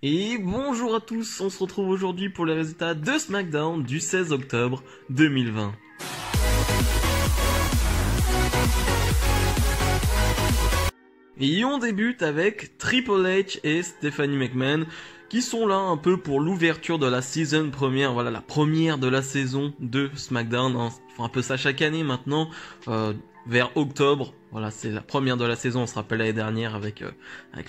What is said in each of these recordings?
Et bonjour à tous, on se retrouve aujourd'hui pour les résultats de SmackDown du 16 octobre 2020. Et on débute avec Triple H et Stephanie McMahon qui sont là un peu pour l'ouverture de la season première, voilà la première de la saison de SmackDown, hein. Ils font un peu ça chaque année maintenant, vers octobre. Voilà, c'est la première de la saison, on se rappelle l'année dernière avec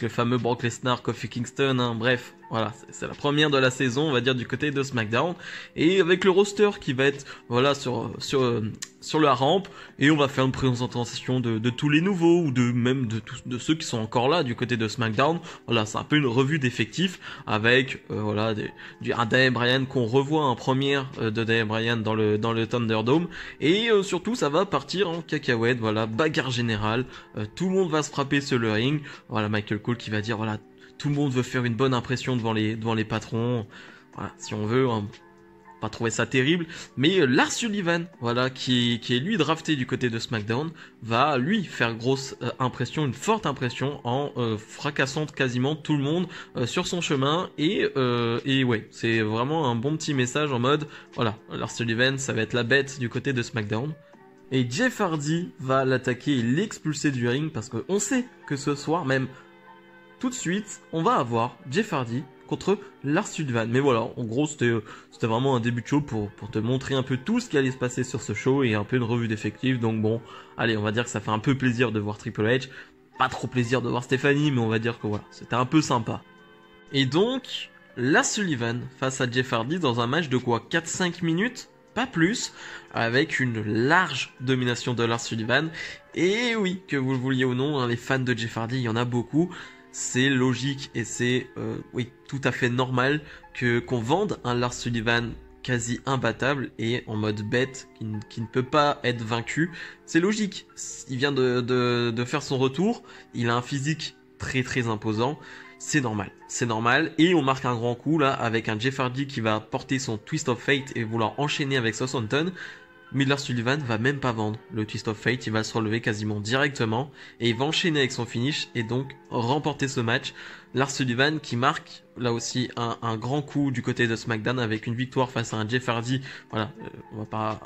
le fameux Brock Lesnar, Kofi Kingston, hein. Bref, voilà, c'est la première de la saison, on va dire du côté de SmackDown, et avec le roster qui va être voilà sur la rampe, et on va faire une présentation de tous les nouveaux ou de ceux qui sont encore là du côté de SmackDown. Voilà, c'est un peu une revue d'effectifs avec un Daniel Bryan qu'on revoit en première de Daniel Bryan dans le Thunderdome, et surtout ça va partir en cacahuète. Voilà, bagarre générale, tout le monde va se frapper sur le ring. Voilà, Michael Cole qui va dire voilà, tout le monde veut faire une bonne impression devant les patrons. Voilà, si on veut, hein, pas trouver ça terrible, mais Lars Sullivan, voilà, qui est lui drafté du côté de SmackDown, va lui faire grosse impression, une forte impression en fracassant quasiment tout le monde sur son chemin, et ouais, c'est vraiment un bon petit message en mode voilà, Lars Sullivan, ça va être la bête du côté de SmackDown. Et Jeff Hardy va l'attaquer et l'expulser du ring parce qu'on sait que ce soir, même tout de suite, on va avoir Jeff Hardy contre Lars Sullivan. Mais voilà, en gros, c'était vraiment un début de show pour te montrer un peu tout ce qui allait se passer sur ce show et un peu une revue d'effectifs. Donc bon, allez, on va dire que ça fait un peu plaisir de voir Triple H. Pas trop plaisir de voir Stephanie, mais on va dire que voilà, c'était un peu sympa. Et donc, Lars Sullivan face à Jeff Hardy dans un match de quoi, 4-5 minutes ? Pas plus, avec une large domination de Lars Sullivan. Et oui, que vous le vouliez ou non, hein, les fans de Jeff Hardy, il y en a beaucoup. C'est logique et c'est oui, tout à fait normal qu'on vende un Lars Sullivan quasi imbattable et en mode bête qui ne peut pas être vaincu. C'est logique, il vient de faire son retour, il a un physique très très imposant. C'est normal, et on marque un grand coup là avec un Jeff Hardy qui va porter son Twist of Fate et vouloir enchaîner avec Southampton, mais Lars Sullivan va même pas vendre le Twist of Fate, il va se relever quasiment directement et il va enchaîner avec son finish et donc remporter ce match. Lars Sullivan qui marque là aussi un grand coup du côté de SmackDown avec une victoire face à un Jeff Hardy. Voilà, on va pas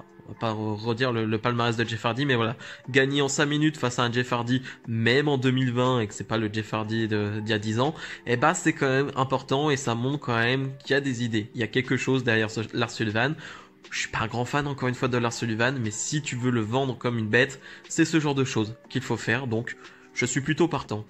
redire le palmarès de Jeff Hardy, mais voilà, gagner en 5 minutes face à un Jeff Hardy, même en 2020, et que c'est pas le Jeff Hardy d'il y a 10 ans, et bah c'est quand même important et ça montre quand même qu'il y a des idées. Il y a quelque chose derrière ce Lars Sullivan. Je suis pas un grand fan encore une fois de Lars Sullivan, mais si tu veux le vendre comme une bête, c'est ce genre de choses qu'il faut faire, donc je suis plutôt partant.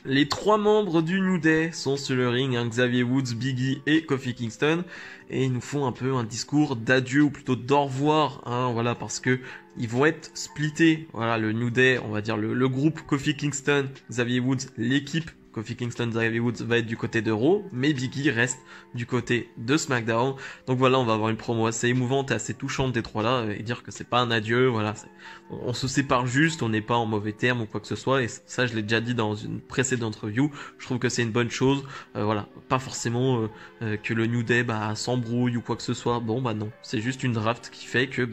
Les 3 membres du New Day sont sur le ring, hein, Xavier Woods, Big E et Kofi Kingston, et ils nous font un peu un discours d'adieu ou plutôt d'au revoir, hein, voilà, parce que ils vont être splittés. Voilà, le New Day, on va dire le groupe Kofi Kingston, Xavier Woods, l'équipe Kofi Kingston, Xavier Woods va être du côté de Raw, mais Big E reste du côté de SmackDown. Donc voilà, on va avoir une promo assez émouvante et assez touchante des trois là, et dire que c'est pas un adieu, voilà, on se sépare juste, on n'est pas en mauvais termes ou quoi que ce soit, et ça je l'ai déjà dit dans une précédente review, je trouve que c'est une bonne chose. Voilà, pas forcément que le New Day s'embrouille ou quoi que ce soit, bon bah non, c'est juste une draft qui fait que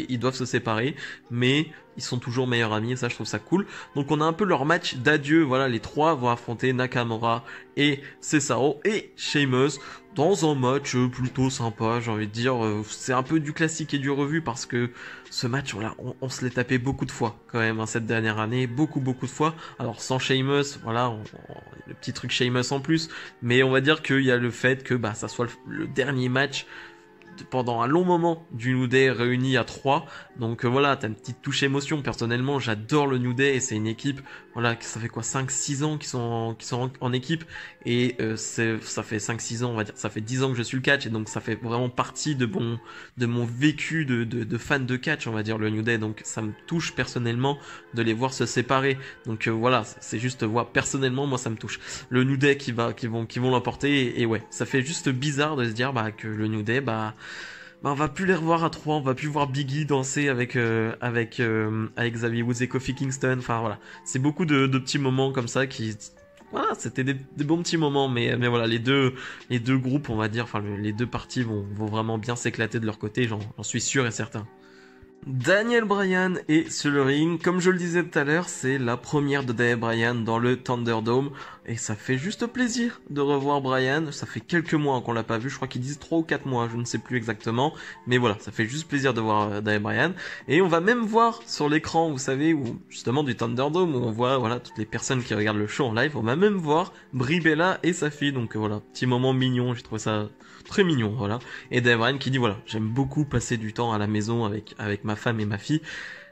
ils doivent se séparer, mais ils sont toujours meilleurs amis et ça je trouve ça cool. Donc on a un peu leur match d'adieu, voilà, les trois vont affronter Nakamura et Cesaro et Sheamus dans un match plutôt sympa, j'ai envie de dire. C'est un peu du classique et du revu parce que ce match, voilà, on se l'est tapé beaucoup de fois quand même, hein, cette dernière année, beaucoup de fois. Alors sans Sheamus, voilà, le petit truc Sheamus en plus, mais on va dire qu'il y a le fait que ça soit le dernier match pendant un long moment du New Day réuni à 3, donc voilà, t'as une petite touche émotion. Personnellement j'adore le New Day et c'est une équipe, voilà, ça fait quoi, 5-6 ans qu'ils sont en équipe, et ça fait 5-6 ans, on va dire, ça fait 10 ans que je suis le catch, et donc ça fait vraiment partie de mon vécu de fan de catch, on va dire, le New Day. Donc ça me touche personnellement de les voir se séparer, donc voilà, c'est juste voir, personnellement moi ça me touche le New Day qui vont l'emporter, et ouais, ça fait juste bizarre de se dire que le New Day on va plus les revoir à 3, on va plus voir Big E danser avec Xavier Woods et Kofi Kingston. Enfin voilà, c'est beaucoup de petits moments comme ça qui, voilà, c'était des bons petits moments, mais voilà, les deux groupes, on va dire, enfin les deux parties vont vraiment bien s'éclater de leur côté, j'en suis sûr et certain. Daniel Bryan est sur le ring. Comme je le disais tout à l'heure, c'est la première de Daniel Bryan dans le Thunderdome. et ça fait juste plaisir de revoir Bryan. Ça fait quelques mois qu'on l'a pas vu, je crois qu'ils disent 3 ou 4 mois, je ne sais plus exactement, mais voilà, ça fait juste plaisir de voir Daniel Bryan. Et on va même voir sur l'écran, vous savez, où justement du Thunderdome, où on voit voilà toutes les personnes qui regardent le show en live, on va même voir Brie Bella et sa fille, donc voilà, petit moment mignon, j'ai trouvé ça très mignon, voilà. Et Daniel Bryan qui dit voilà, j'aime beaucoup passer du temps à la maison avec ma femme et ma fille.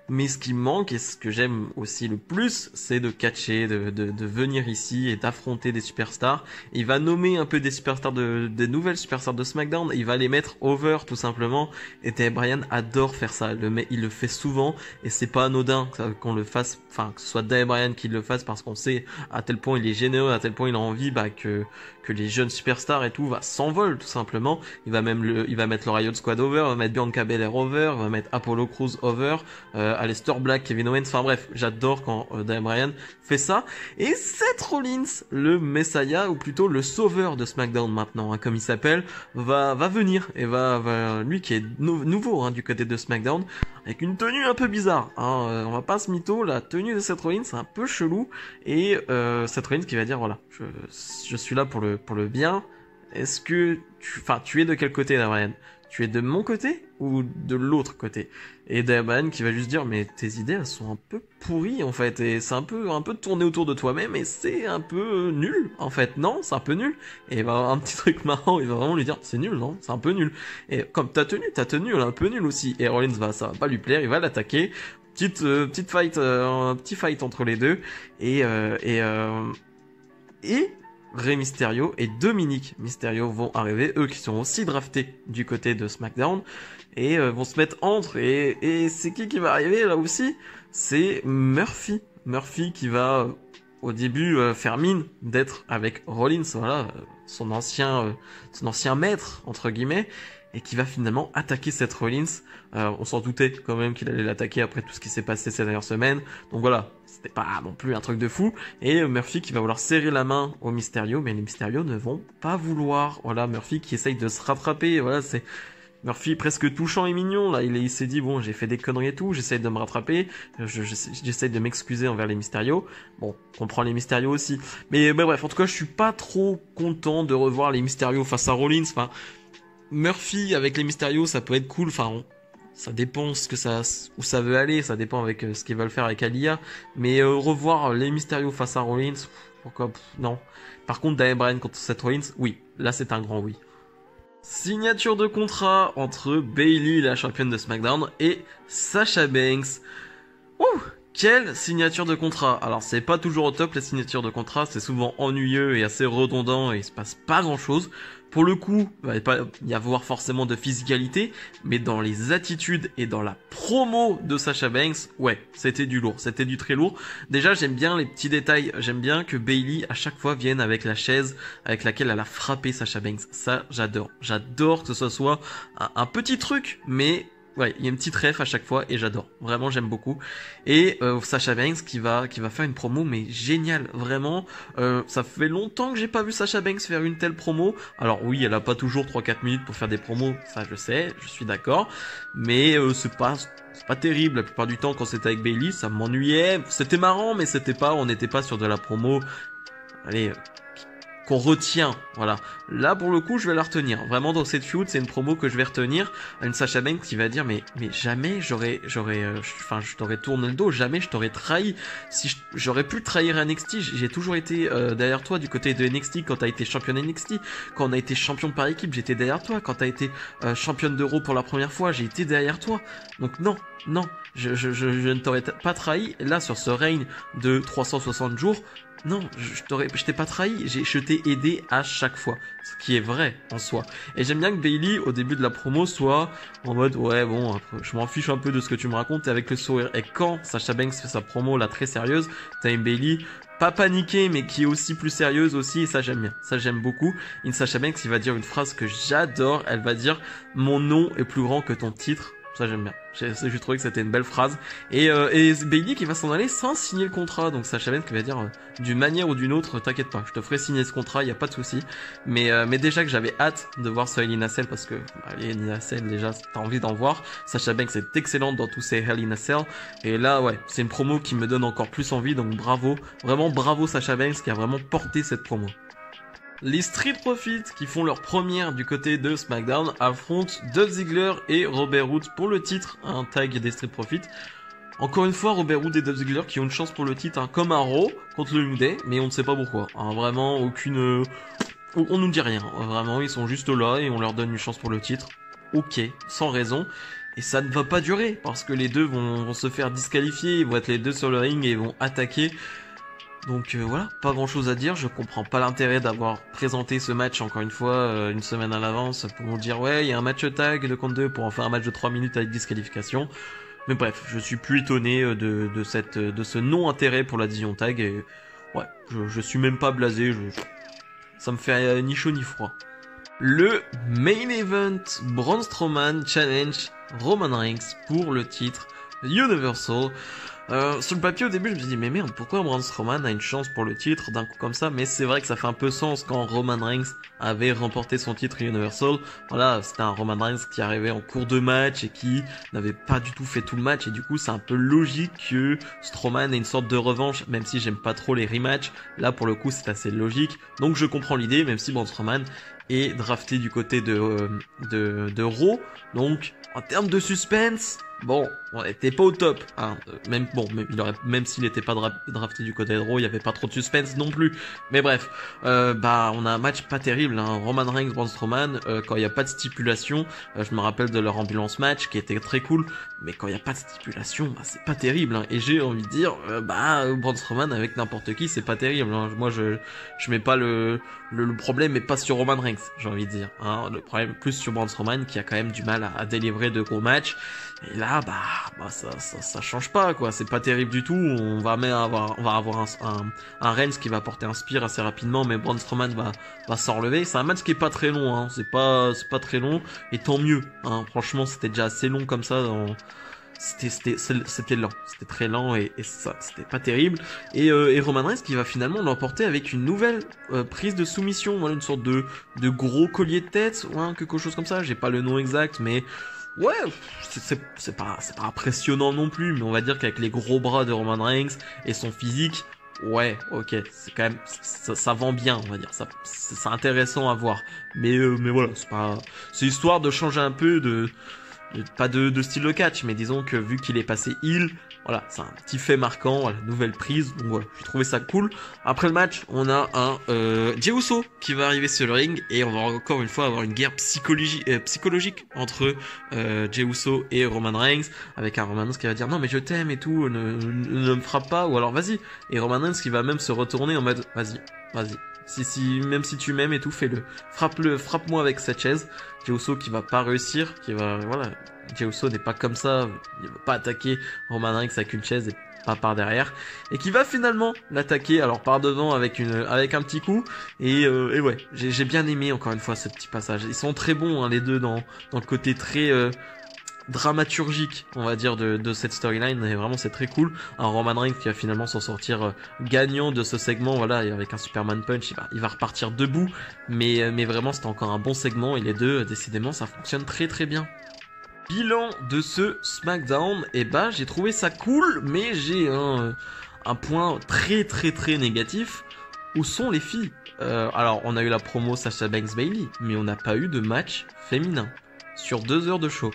Mais ce qui me manque et ce que j'aime aussi le plus, c'est de catcher, de venir ici et d'affronter des superstars. Il va nommer un peu des superstars des nouvelles superstars de SmackDown. Il va les mettre over tout simplement. Et Daniel Bryan adore faire ça. Il le fait souvent et c'est pas anodin qu'on le fasse. Enfin, que ce soit Daniel Bryan qui le fasse parce qu'on sait à tel point il est généreux, à tel point il a envie que les jeunes superstars et tout s'envolent tout simplement. Il va mettre le Riot Squad over, il va mettre Bianca Belair over, il va mettre Apollo Crews over, Aleister Black, Kevin Owens, enfin bref, j'adore quand Daniel Bryan fait ça. Et Seth Rollins, le Messiah, ou plutôt le sauveur de SmackDown maintenant, hein, comme il s'appelle, va venir, et lui qui est nouveau hein, du côté de SmackDown, avec une tenue un peu bizarre, hein, on va pas se mytho, la tenue de Seth Rollins c'est un peu chelou, et Seth Rollins qui va dire voilà, je suis là pour le bien. Est-ce que tu es de quel côté, Daniel Bryan? Tu es de mon côté ou de l'autre côté? Et Daniel Bryan qui va juste dire mais tes idées elles sont un peu pourries en fait, et c'est un peu tourné autour de toi-même et c'est un peu nul en fait, non c'est un peu nul. Et il va avoir un petit truc marrant, il va vraiment lui dire c'est nul, non c'est un peu nul. Et comme ta tenue elle est un peu nulle aussi. Et Rollins ça va pas lui plaire, il va l'attaquer. Petite fight, un petit fight entre les deux et Rey Mysterio et Dominic Mysterio vont arriver, eux qui sont aussi draftés du côté de SmackDown, et vont se mettre entre, et c'est qui va arriver là aussi? C'est Murphy. Murphy qui va au début faire mine d'être avec Rollins, voilà, son ancien maître, entre guillemets, et qui va finalement attaquer Seth Rollins. On s'en doutait quand même qu'il allait l'attaquer après tout ce qui s'est passé ces dernières semaines. Donc voilà, c'était pas non plus un truc de fou. Et Murphy qui va vouloir serrer la main au Mysterio, mais les Mysterio ne vont pas vouloir. Voilà, Murphy qui essaye de se rattraper. Voilà, c'est Murphy presque touchant et mignon. Là, il s'est dit bon, j'ai fait des conneries et tout, j'essaye de me rattraper. J'essaye de m'excuser envers les Mysterio. Bon, on prend les Mysterio aussi. Mais bref, en tout cas, je suis pas trop content de revoir les Mysterio face à Rollins. Enfin, Murphy avec les Mysterio, ça peut être cool. Enfin, ça dépend où ça veut aller. Ça dépend avec ce qu'ils veulent faire avec Aliyah. Mais revoir les Mysterio face à Rollins, pourquoi non. Par contre, Daniel Bryan contre Seth Rollins, oui. Là, c'est un grand oui. Signature de contrat entre Bayley, la championne de SmackDown, et Sasha Banks. Ouh, quelle signature de contrat! Alors c'est pas toujours au top les signatures de contrat, c'est souvent ennuyeux et assez redondant et il se passe pas grand chose. Pour le coup, il va pas y avoir forcément de physicalité, mais dans les attitudes et dans la promo de Sasha Banks, ouais, c'était du lourd, c'était du très lourd. Déjà, j'aime bien les petits détails, j'aime bien que Bayley à chaque fois vienne avec la chaise avec laquelle elle a frappé Sasha Banks. Ça, j'adore. J'adore que ce soit un petit truc, mais ouais, il y a une petite ref à chaque fois et j'adore. Vraiment, j'aime beaucoup. Et Sasha Banks qui va faire une promo mais géniale, vraiment. Ça fait longtemps que j'ai pas vu Sasha Banks faire une telle promo. Alors oui, elle a pas toujours 3-4 minutes pour faire des promos, ça je sais, je suis d'accord. Mais c'est pas terrible. La plupart du temps quand c'était avec Bayley, ça m'ennuyait. C'était marrant, mais on n'était pas sur de la promo. Allez, qu'on retient, voilà. Là, pour le coup, je vais la retenir. Vraiment, dans cette feud, c'est une promo que je vais retenir. Une Sasha Banks qui va dire, mais jamais je t'aurais tourné le dos, jamais je t'aurais trahi. Si j'aurais pu trahir NXT, j'ai toujours été derrière toi du côté de NXT quand t'as été championne NXT, quand on a été champion par équipe, j'étais derrière toi. Quand t'as été championne d'Euro pour la première fois, j'ai été derrière toi. Donc non, je ne t'aurais pas trahi. Là, sur ce règne de 360 jours, non, je t'ai pas trahi, je t'ai aidé à chaque fois, ce qui est vrai en soi. Et j'aime bien que Bayley, au début de la promo, soit en mode ouais bon, je m'en fiche un peu de ce que tu me racontes, et avec le sourire. Et quand Sasha Banks fait sa promo là très sérieuse, t'as une Bayley pas paniquée mais qui est aussi plus sérieuse aussi, et ça j'aime bien, ça j'aime beaucoup. Une Sasha Banks qui va dire une phrase que j'adore, elle va dire mon nom est plus grand que ton titre. Ça j'aime bien. J'ai trouvé que c'était une belle phrase. Et Bayley qui va s'en aller sans signer le contrat. Donc Sasha Banks qui va dire d'une manière ou d'une autre, t'inquiète pas, je te ferai signer ce contrat, y a pas de souci. Mais déjà que j'avais hâte de voir ce Hell in a Cell parce que Hell in a Cell déjà t'as envie d'en voir. Sasha Banks est excellente dans tous ces Hell in a Cell. Et là ouais, c'est une promo qui me donne encore plus envie. Donc bravo, vraiment bravo Sasha Banks qui a vraiment porté cette promo. Les Street Profits qui font leur première du côté de SmackDown affrontent Dolph Ziggler et Robert Roode pour le titre, un tag des Street Profits. Encore une fois, Robert Roode et Dolph Ziggler qui ont une chance pour le titre, comme un Raw contre le New Day, mais on ne sait pas pourquoi. Vraiment, aucune... On nous dit rien. Vraiment, ils sont juste là et on leur donne une chance pour le titre. Ok, sans raison. Et ça ne va pas durer, parce que les deux vont se faire disqualifier, ils vont être les deux sur le ring et ils vont attaquer. Donc voilà, pas grand chose à dire, je comprends pas l'intérêt d'avoir présenté ce match encore une fois une semaine à l'avance pour nous dire ouais il y a un match tag 2 contre 2 pour en faire un match de 3 minutes avec disqualification. Mais bref, je suis plus étonné de ce non-intérêt pour la division tag et ouais, je suis même pas blasé, ça me fait ni chaud ni froid. Le main event Braun Strowman Challenge Roman Reigns pour le titre Universal. Sur le papier au début je me suis dit mais merde pourquoi Braun Strowman a une chance pour le titre d'un coup comme ça, mais c'est vrai que ça fait un peu sens quand Roman Reigns avait remporté son titre Universal. Voilà, c'était un Roman Reigns qui arrivait en cours de match et qui n'avait pas du tout fait tout le match et du coup c'est un peu logique que Strowman ait une sorte de revanche, même si j'aime pas trop les rematchs. Là pour le coup c'est assez logique, donc je comprends l'idée, même si Braun Strowman est drafté du côté de Raw, donc en termes de suspense, bon, on était pas au top, hein. Même s'il était pas drafté du côté de Raw, il y avait pas trop de suspense non plus. Mais bref, on a un match pas terrible, hein. Roman Reigns, Braun Strowman, quand il y a pas de stipulation, je me rappelle de leur ambulance match qui était très cool, mais quand il y a pas de stipulation, c'est pas terrible, hein. Et j'ai envie de dire, Braun Strowman avec n'importe qui, c'est pas terrible, hein. Moi, je mets pas le problème, mais pas sur Roman Reigns, j'ai envie de dire, hein. Le problème plus sur Braun Strowman qui a quand même du mal à délivrer de gros matchs. Et là, ça change pas, quoi. C'est pas terrible du tout. On va avoir un Reigns qui va porter un spear assez rapidement, mais Braun Strowman va s'en relever. C'est un match qui est pas très long, hein. C'est pas très long. Et tant mieux, hein. Franchement, c'était déjà assez long comme ça c'était lent, c'était très lent et ça, c'était pas terrible. Et Roman Reigns qui va finalement l'emporter avec une nouvelle prise de soumission, voilà, une sorte de gros collier de tête, ou quelque chose comme ça, j'ai pas le nom exact, mais ouais, c'est pas impressionnant non plus, mais on va dire qu'avec les gros bras de Roman Reigns et son physique, ouais, ok, c'est quand même, ça vend bien, on va dire, c'est intéressant à voir, mais voilà, c'est histoire de changer un peu pas de style de catch, mais disons que vu qu'il est passé heel, voilà, c'est un petit fait marquant, voilà, nouvelle prise, donc voilà, j'ai trouvé ça cool. Après le match, on a un Jey Uso qui va arriver sur le ring, et on va encore une fois avoir une guerre psychologique entre Jey Uso et Roman Reigns, avec un Roman Reigns qui va dire non mais je t'aime et tout, ne me frappe pas, ou alors vas-y, et Roman Reigns qui va même se retourner en mode vas-y, même si tu m'aimes et tout, fais-le. Frappe-moi avec cette chaise. Jey Uso qui va pas réussir, voilà. Jey Uso n'est pas comme ça, il va pas attaquer Roman Reigns avec une chaise et pas par derrière. Et qui va finalement l'attaquer, alors par devant avec un petit coup. Et ouais, j'ai bien aimé encore une fois ce petit passage. Ils sont très bons, hein, les deux dans le côté très, dramaturgique, on va dire, de cette storyline, et vraiment c'est très cool. Un Roman Reigns qui va finalement s'en sortir gagnant de ce segment, voilà, et avec un Superman Punch, il va repartir debout, mais vraiment c'était encore un bon segment, et les deux, décidément, ça fonctionne très très bien. Bilan de ce SmackDown, j'ai trouvé ça cool, mais j'ai un point très très très négatif. Où sont les filles? Alors, on a eu la promo Sasha Banks Bayley, mais on n'a pas eu de match féminin sur 2 heures de show.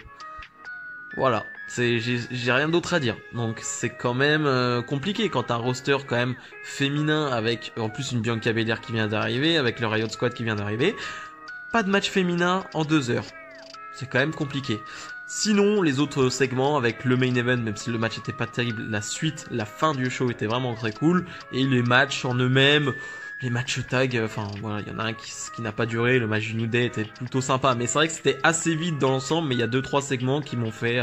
Voilà, j'ai rien d'autre à dire. Donc c'est quand même compliqué quand t'as un roster quand même féminin avec en plus une Bianca Belair qui vient d'arriver, avec le Riot Squad qui vient d'arriver. Pas de match féminin en 2 heures. C'est quand même compliqué. Sinon, les autres segments avec le main event, même si le match était pas terrible, la suite, la fin du show était vraiment très cool. Et les matchs en eux-mêmes, les matchs tag, enfin voilà, il y en a un qui n'a pas duré, le match du New Day était plutôt sympa, mais c'est vrai que c'était assez vite dans l'ensemble, mais il y a 2-3 segments qui m'ont fait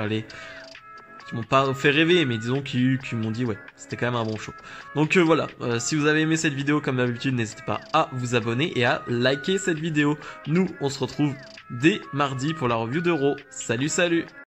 qui m'ont pas fait rêver, mais disons qui m'ont dit ouais, c'était quand même un bon show. Donc voilà, si vous avez aimé cette vidéo comme d'habitude, n'hésitez pas à vous abonner et à liker cette vidéo. Nous, on se retrouve dès mardi pour la review de Raw. Salut!